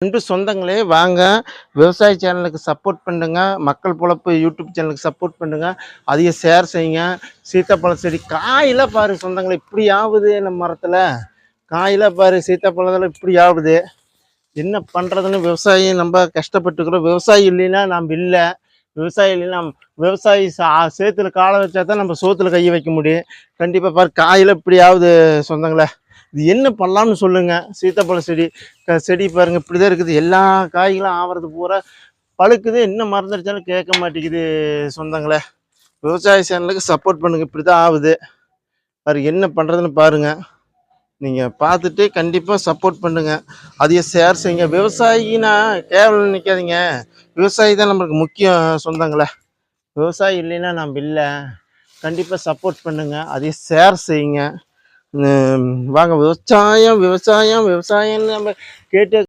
அன்பு சொந்தங்களே வாங்க விவசாய சேனலுக்கு சப்போர்ட் பண்ணுங்க. மக்கள் பொழப்பு யூடியூப் சேனலுக்கு சப்போர்ட் பண்ணுங்க. அதிக ஷேர் செய்யுங்க. சீத்தாப்பழம் செடி காயில பாரு சொந்தங்களே, இப்படி ஆகுது நம்ம மரத்துல. காயில பாரு சீத்தாப்பழத்தில் இப்படி ஆகுது. என்ன பண்றதுன்னு விவசாயி நம்ம கஷ்டப்பட்டுக்கிறோம். விவசாயி இல்லைன்னா நம்ம இல்லை. விவசாயி இல்லைன்னா விவசாயி சேத்துல காலை வச்சா தான் நம்ம சோத்துல கையை வைக்க முடியும். கண்டிப்பா பாரு காயில இப்படி ஆகுது சொந்தங்களே. இது என்ன பண்ணலாம்னு சொல்லுங்க. சீத்தாப்பழ செடி பாருங்க இப்படிதான் இருக்குது. எல்லா காய்களும் ஆவறது பூரா பழுக்குது. என்ன மறந்துடுச்சாலும் கேட்க மாட்டேங்குது சொந்தங்களே. விவசாய சேனலுக்கு சப்போர்ட் பண்ணுங்க. இப்படிதான் ஆகுது பாரு. என்ன பண்றதுன்னு பாருங்க. நீங்க பார்த்துட்டு கண்டிப்பா சப்போர்ட் பண்ணுங்க. அதையே ஷேர் செய்யுங்க. விவசாயினா கேவலம் நிற்காதீங்க. விவசாயி தான் நம்மளுக்கு முக்கியம் சொந்தங்களே. விவசாயி இல்லைன்னா நம்ம இல்லை. கண்டிப்பா சப்போர்ட் பண்ணுங்க. அதையே ஷேர் செய்யுங்க. வாங்க விவசாயம் விவசாயம் விவசாயம்னு நம்ம கேட்டு